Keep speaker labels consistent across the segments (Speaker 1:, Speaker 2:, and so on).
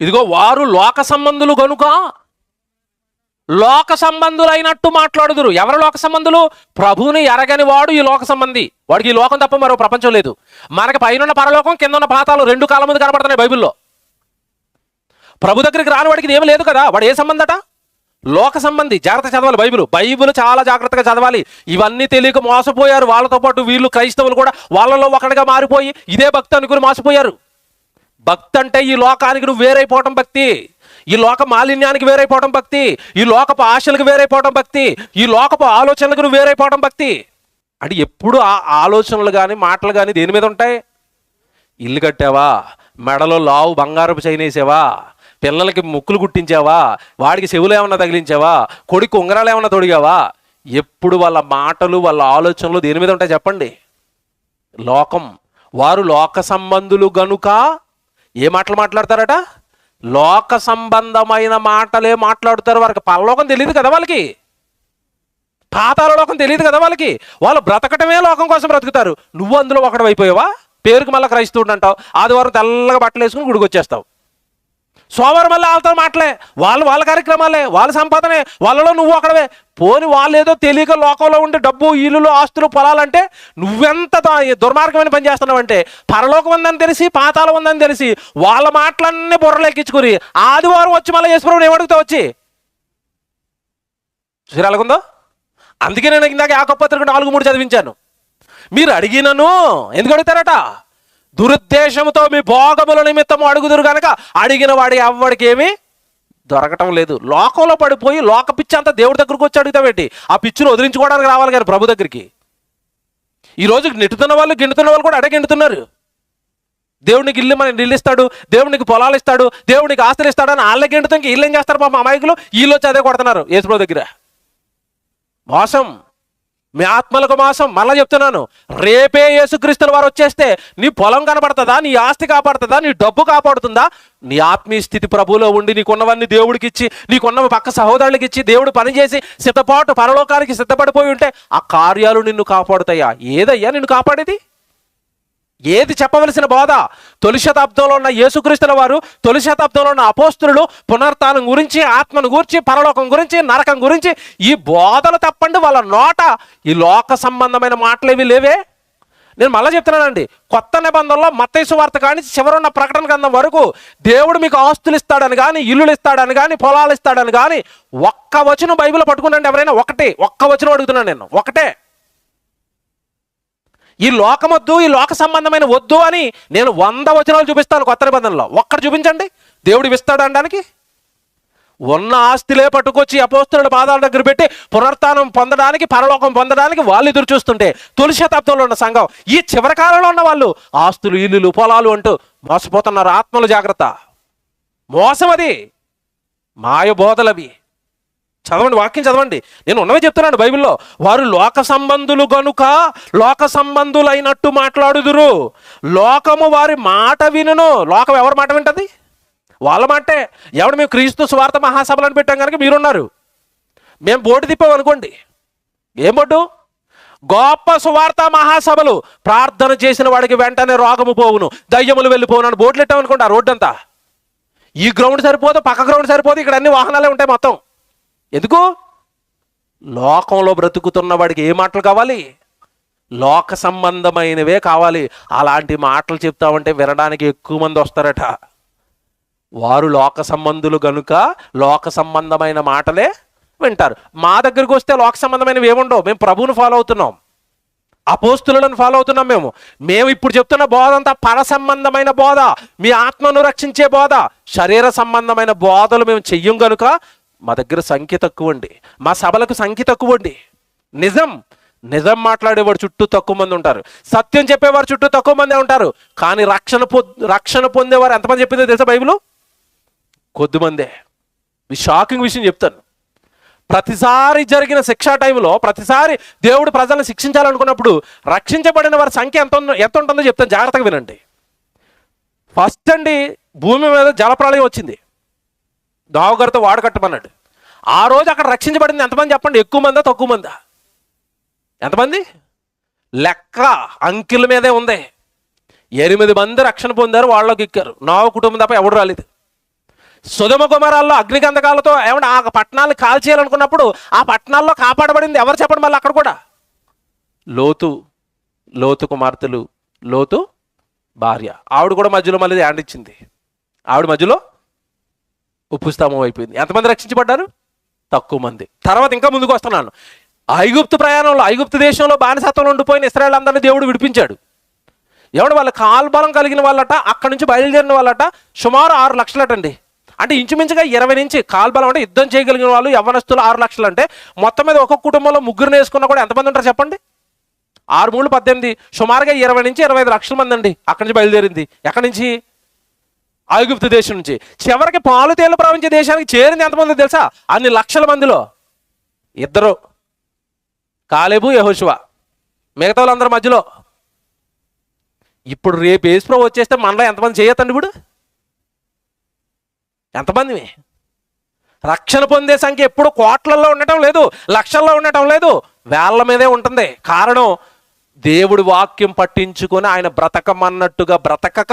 Speaker 1: ఇదిగో వారు లోక సంబంధులు గనుక లోక సంబంధులైనట్టు మాట్లాడుదురు. ఎవరు లోక సంబంధులు? ప్రభువుని ఎరగని వాడు ఈ లోక సంబంధి. వాడికి ఈ లోకం తప్ప మరో ప్రపంచం లేదు. మనకి పైన పరలోకం, కింద ఉన్న పాతాలు రెండు కాలం ముందు కనబడుతున్నాయి బైబిల్లో. ప్రభు దగ్గరికి రాని వాడికి ఏమి లేదు కదా. వాడు ఏ సంబంధట? లోక సంబంధి. జాగ్రత్త చదవాలి బైబిల్ చాలా జాగ్రత్తగా చదవాలి. ఇవన్నీ తెలియక మోసపోయారు. వాళ్ళతో పాటు వీళ్ళు క్రైస్తవులు కూడా వాళ్ళలో ఒకటిగా మారిపోయి ఇదే భక్తి అనుకుని మోసపోయారు. భక్తి అంటే ఈ లోకానికి నువ్వు వేరైపోవటం భక్తి, ఈ లోక మాలిన్యానికి వేరైపోవటం భక్తి, ఈ లోకపు ఆశలకు వేరైపోవటం భక్తి, ఈ లోకపు ఆలోచనలకు నువ్వు వేరైపోవటం భక్తి. అంటే ఎప్పుడు ఆ ఆలోచనలు కానీ మాటలు కానీ దేని మీద ఉంటాయి? ఇల్లు కట్టావా, మెడలో లావు బంగారపు చైన్ వేసావా, పిల్లలకి ముక్కులు కుట్టించావా, వాడికి చెవులు ఏమన్నా తగిలించావా, కొడుకు ఉంగరాలు ఏమన్నా తొడిగావా? ఎప్పుడు వాళ్ళ మాటలు వాళ్ళ ఆలోచనలు దేని మీద ఉంటాయి చెప్పండి? లోకం. వారు లోక సంబంధులు గనుక ఏ మాటలు మాట్లాడతారట? లోక సంబంధమైన మాటలే మాట్లాడుతారు. వారికి పరలోకం తెలియదు కదా, వాళ్ళకి పాతాళ లోకం తెలియదు కదా వాళ్ళకి. వాళ్ళు బ్రతకటమే లోకం కోసం బ్రతుకుతారు. నువ్వు అందులో ఒకటి అయిపోయావా? పేరుకి మళ్ళీ క్రైస్తవుడు అంటావు, ఆదివారం తెల్లగా బట్టలు వేసుకుని గుడికి వచ్చేస్తావు. సోమవారం మళ్ళీ వాళ్ళతో మాటలే, వాళ్ళ కార్యక్రమాలే, వాళ్ళ సంపాదనే, వాళ్ళలో నువ్వు ఒకడవే. పోని వాళ్ళు ఏదో తెలియక లోకంలో ఉండే డబ్బు, ఇల్లులు, ఆస్తులు, పొలాలంటే నువ్వెంత దుర్మార్గమైన పని చేస్తున్నావంటే, పరలోకం ఉందని తెలిసి పాతాళం ఉందని తెలిసి వాళ్ళ మాటలన్నీ బుర్రలెక్కించుకుని ఆదివారం వచ్చి మళ్ళీ యేసుప్రభుని ఏమడుగుతావు వచ్చి? శ్రీరాలకుందో. అందుకే నేను ఇందాక యాకోబు పత్రిక 4:3 చదివించాను. మీరు అడిగినను ఎందుకు అడుగుతారట? దురుద్దేశంతో మీ భోగముల నిమిత్తము అడుగుదురు కనుక అడిగిన వాడి ఎవ్వడికి ఏమీ దొరకటం లేదు. లోకంలో పడిపోయి లోక పిచ్చి అంతా దేవుడి దగ్గరకు వచ్చి అడుగుతావేంటి? ఆ పిచ్చిని వదిలించుకోవడానికి రావాలి కానీ ప్రభు దగ్గరికి. ఈరోజు నెట్టుతున్న వాళ్ళు గిండుతున్న వాళ్ళు కూడా అడగెండుతున్నారు. దేవుడికి ఇల్లు ఇస్తాడు, దేవుడికి పొలాలు ఇస్తాడు, దేవుడికి ఆస్తులు ఇస్తాడు అని వాళ్ళకి గెంటుతో ఇంక వీళ్ళు ఏం చేస్తారు? పాపం అమాయకులు వీళ్ళు వచ్చి అదే కొడుతున్నారు యేసుప్రభు దగ్గర. మోసం, మీ ఆత్మలకు మోసం. మళ్ళీ చెప్తున్నాను, రేపే యేసుక్రీస్తుల వారు వచ్చేస్తే నీ పొలం కనబడుతుందా? నీ ఆస్తి కాపాడుతుందా? నీ డబ్బు కాపాడుతుందా? నీ ఆత్మీయ స్థితి ప్రభువులో ఉండి నీకున్నవన్నీ దేవుడికి ఇచ్చి, నీకున్న పక్క సహోదరులకి ఇచ్చి, దేవుడు పనిచేసి సిద్ధపాటు పరలోకానికి సిద్ధపడిపోయి ఉంటే ఆ కార్యాలు నిన్ను కాపాడుతాయా? ఏదయ్యా నిన్ను కాపాడేది? ఏది చెప్పవలసిన బోధ? తొలి శతాబ్దంలో ఉన్న యేసుక్రీస్తుల వారు, తొలి శతాబ్దంలో ఉన్న అపోస్తులు పునరుత్థానం గురించి, ఆత్మను గురించి, పరలోకం గురించి, నరకం గురించి ఈ బోధలు తప్పండి వాళ్ళ నోట ఈ లోక సంబంధమైన మాటలు ఏవి లేవే. నేను మళ్ళీ చెప్తున్నానండి, కొత్త నిబంధనలో మత్తయి సువార్త కానీ చివరున్న ప్రకటన గ్రంథం వరకు దేవుడు మీకు ఆస్తులు ఇస్తాడని కానీ, ఇల్లులు ఇస్తాడని కానీ, పొలాలు ఇస్తాడని కానీ ఒక్క వచనం బైబిల్ పట్టుకున్నాండి ఎవరైనా? ఒక్క వచనం అడుగుతున్నాను నేను, ఒకటే. ఈ లోకం వద్దు, ఈ లోక సంబంధమైన వద్దు అని నేను 100 వచనాలు చూపిస్తాను కొత్త నిబంధనలో. ఒక్కటి చూపించండి దేవుడు ఇస్తాడు అనడానికి. ఉన్న ఆస్తిలే పట్టుకొచ్చి అపోస్తుల పాదాల దగ్గర పెట్టి పునరుత్థానం పొందడానికి, పరలోకం పొందడానికి వాళ్ళు ఎదురు చూస్తుంటే తొలి శతాబ్దంలో ఉన్న సంఘం, ఈ చివరి కాలంలో ఉన్న వాళ్ళు ఆస్తులు, ఇల్లులు, పొలాలు అంటూ మోసపోతున్నారు. ఆత్మలు జాగ్రత్త. మోసం అది, మాయ బోధలవి. చదవండి, వాక్యం చదవండి. నేను ఉన్నవే చెప్తున్నాను బైబిల్లో. వారు లోక సంబంధులు గనుక లోక సంబంధులైనట్టు మాట్లాడుదురు. లోకము వారి మాట వినును. లోకం ఎవరి మాట వింటది? వాళ్ళ మాటే. ఎవడు మేము క్రీస్తు స్వార్థ మహాసభలను పెట్టాం కనుక మీరున్నారు, మేము బోర్డు తిప్పాం అనుకోండి. ఏం బోర్డు? గొప్ప సువార్త మహాసభలు, ప్రార్థన చేసిన వాడికి వెంటనే రోగము పోవును, దయ్యములు వెళ్ళిపోవును అని బోర్డులు పెట్టామనుకోండి. ఆ రోడ్డు అంతా ఈ గ్రౌండ్ సరిపోదు, పక్క గ్రౌండ్ సరిపోదు, ఇక్కడ అన్ని వాహనాలే ఉంటాయి మొత్తం. ఎందుకు? లోకంలో బ్రతుకుతున్న వాడికి ఏ మాటలు కావాలి? లోక సంబంధమైనవే కావాలి. అలాంటి మాటలు చెప్తామంటే వినడానికి ఎక్కువ మంది వస్తారట. వారు లోక సంబంధులు గనుక లోక సంబంధమైన మాటలే వింటారు. మా దగ్గరికి వస్తే లోక సంబంధమైనవి ఏముండవు. మేము ప్రభువుని ఫాలో అవుతున్నాం, అపోస్తులను ఫాలో అవుతున్నాం. మేము ఇప్పుడు చెప్తున్న బోధ అంతా పర సంబంధమైన బోధ, మీ ఆత్మను రక్షించే బోధ. శరీర సంబంధమైన బోధలు మేము చెయ్యం కనుక మా దగ్గర సంఖ్య తక్కువ అండి, మా సభలకు సంఖ్య తక్కువ అండి. నిజం మాట్లాడేవాడు చుట్టూ తక్కువ మంది ఉంటారు, సత్యం చెప్పేవారు చుట్టూ తక్కువ మంది ఉంటారు. కానీ రక్షణ పొందేవారు ఎంతమంది చెప్పిందో తెలుసా బైబిల్? కొద్దిమందే. ఈ షాకింగ్ విషయం చెప్తాను. ప్రతిసారి జరిగిన శిక్షా టైంలో, ప్రతిసారి దేవుడు ప్రజలను శిక్షించాలనుకున్నప్పుడు రక్షించబడిన వారి సంఖ్య ఎంత ఉంటుందో చెప్తాను, జాగ్రత్తగా వినండి. ఫస్ట్ అండి, భూమి మీద జలప్రళయం వచ్చింది, దావగారితో వాడు కట్టమన్నాడు. ఆ రోజు అక్కడ రక్షించబడింది ఎంతమంది చెప్పండి? ఎక్కువ మందా తక్కువ మందా? ఎంతమంది? లెక్క అంకెల మీదే ఉంది. 8 మంది రక్షణ పొందారు, వాళ్ళలోకి ఎక్కారు. నోవ కుటుంబం తప్ప ఎవడు రాలేదు. సొదొమ గొమొర్రాల్లో అగ్నిగంధకాలతో ఏమంటే ఆ పట్టణాలను కాల్చేయాలనుకున్నప్పుడు ఆ పట్టణాల్లో కాపాడబడింది ఎవరు చెప్పండి? మళ్ళీ అక్కడ కూడా లోతు కుమార్తెలు, లోతు భార్య, ఆవిడ కూడా మధ్యలో మళ్ళీ హ్యాండ్ ఇచ్చింది. ఆవిడ మధ్యలో ఉప్పు స్తంభం అయిపోయింది. ఎంతమంది రక్షించబడ్డారు? తక్కువ మంది. తర్వాత ఇంకా ముందుకు వస్తున్నాను. ఐగుప్తు ప్రయాణంలో, ఐగుప్తు దేశంలో బానిసత్వంలో ఉండిపోయిన ఇశ్రాయేలు అందరినీ దేవుడు విడిపించాడు. ఎవడు వాళ్ళ కాల్బలం కలిగిన వాళ్ళట, అక్కడి నుంచి బయలుదేరిన వాళ్ళట సుమారు 6 లక్షలటండి. అంటే ఇంచుమించుగా 20 నుంచి కాల్బలం అంటే యుద్ధం చేయగలిగిన వాళ్ళు యవ్వనస్తులు 6 లక్షలు. అంటే మొత్తం మీద ఒక్కొక్క కుటుంబంలో ముగ్గురు వేసుకున్నా కూడా ఎంతమంది ఉంటారు చెప్పండి? 6 3 18, సుమారుగా 20 నుంచి 25 లక్షల మంది అండి అక్కడి నుంచి బయలుదేరింది. ఎక్కడి నుంచి? ఐగుప్తు దేశం నుంచి. చివరికి పాలు తేళ్లు ప్రవహించే దేశానికి చేరింది ఎంతమంది తెలుసా? అన్ని లక్షల మందిలో 2, కాలేబు, యెహోషువ, మిగతా వాళ్ళందరి మధ్యలో. ఇప్పుడు రేపు యేసుప్రభు వచ్చేస్తే మనలో ఎంతమంది చేయొద్దండి? ఇప్పుడు ఎంతమంది? రక్షణ పొందే సంఖ్య ఎప్పుడు కోట్లల్లో ఉండటం లేదు, లక్షల్లో ఉండటం లేదు, వేళ్ల మీదే ఉంటుంది. కారణం దేవుడి వాక్యం పట్టించుకొని ఆయన బ్రతకమన్నట్టుగా బ్రతకక,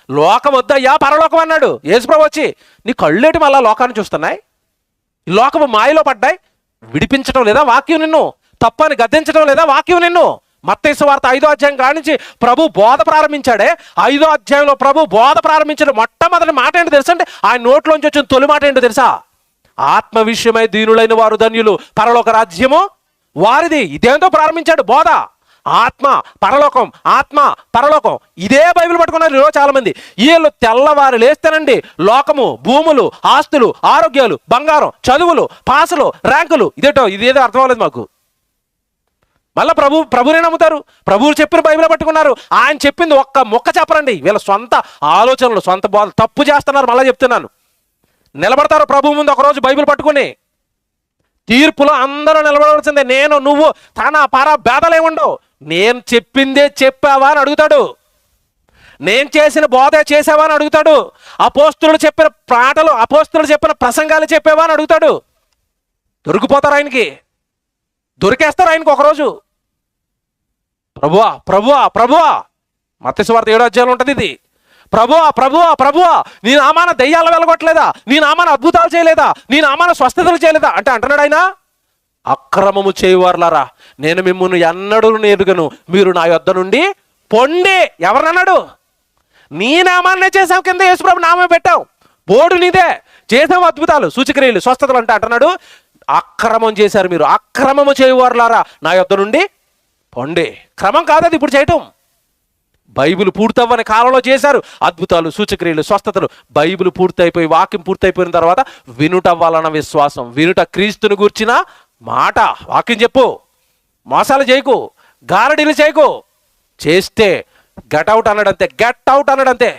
Speaker 1: లోకం వద్దయ్యా పరలోకం అన్నాడు యేసుప్రభు వచ్చి. నీ కళ్ళేటి మళ్ళా లోకాన్ని చూస్తున్నాయి, ఈ లోకము మాయలో పడ్డాయి. విడిపించడం లేదా వాక్యం నిన్ను? తప్పని గద్దించడం లేదా వాక్యం నిన్ను? మత్తయి సువార్త 5వ అధ్యాయం కానించి ప్రభు బోధ ప్రారంభించాడే. 5వ అధ్యాయంలో ప్రభు బోధ ప్రారంభించిన మొట్టమొదటి మాట ఏంటో తెలుసా అండి? ఆయన నోట్లోంచి వచ్చిన తొలి మాట ఏంటో తెలుసా? ఆత్మ విషయమై దీనులైన వారు ధన్యులు, పరలోక రాజ్యము వారిది. ఇదేంతో ప్రారంభించాడు బోధ. ఆత్మ పరలోకం, ఆత్మ పరలోకం, ఇదే బైబిల్ పట్టుకున్నారు ఈరోజు చాలా మంది. వీళ్ళు తెల్లవారు లేస్తేనండి లోకము, భూములు, ఆస్తులు, ఆరోగ్యాలు, బంగారం, చదువులు, పాసులు, ర్యాంకులు, ఇదేదో అర్థం అవ్వలేదు మాకు. మళ్ళీ ప్రభునే నమ్ముతారు, ప్రభువు చెప్పిన బైబిల్ పట్టుకున్నారు. ఆయన చెప్పింది ఒక్క మొక్క చెప్పరండి. వీళ్ళ సొంత ఆలోచనలు, సొంత బోధ తప్పు చేస్తున్నారు. మళ్ళీ చెప్తున్నాను, నిలబడతారు ప్రభు ముందు ఒకరోజు బైబిల్ పట్టుకుని. తీర్పులో అందరూ నిలబడవలసిందే. నేను, నువ్వు, తన పర భేదాలు ఏముండవు. నేను చెప్పిందే చెప్పావా అని అడుగుతాడు. నేను చేసిన బోధే చేసావా అని అడుగుతాడు. అపోస్తులు చెప్పిన పాటలు, అపోస్తులు చెప్పిన ప్రసంగాలు చెప్పావా అని అడుగుతాడు. దొరికిపోతారు ఆయనకి, దొరికేస్తారు ఆయనకు ఒకరోజు. ప్రభువా ప్రభువా ప్రభువా, మత్తయి సువార్త 7వ అధ్యాయంలో ఉంటుంది ఇది. ప్రభువా ప్రభువా ప్రభువా, నీ నామాన దెయ్యాలు వెలగొట్టలేదా? నీ నామాన అద్భుతాలు చేయలేదా? నీ నామాన స్వస్థతలు చేయలేదా? అంటే అంటున్నాడు ఆయన, అక్రమము చేయవారులారా, నేను మిమ్మల్ని ఎన్నడూ ఎరుగను, మీరు నా యొద్ద నుండి పొండి. ఎవరినన్నాడు? నీ నామాన్నే చేసాం, కింద యేసుప్రభు నామే పెట్టాం, బోర్డు నీదే, చేసాం అద్భుతాలు, సూచక్రియలు, స్వస్థతలు అంటే అంటున్నాడు అక్రమం చేశారు మీరు, అక్రమము చేయవారులారా నా యొద్ద నుండి పొండి. క్రమం కాదది ఇప్పుడు చేయటం. బైబిల్ పూర్తవ్వని కాలంలో చేశారు అద్భుతాలు, సూచక్రియలు, స్వస్థతలు. బైబిల్ పూర్తయిపోయి, వాక్యం పూర్తయిపోయిన తర్వాత వినుటవ్వాలన్న విశ్వాసం, వినుట క్రీస్తుని గూర్చిన మాట. వాక్యం చెప్పు, మోసాలు చేయకు, గారడీలు చేయకు. చేస్తే గట్ అవుట్ అన్నాడంతే, గెట్ అవుట్ అన్నాడంతే.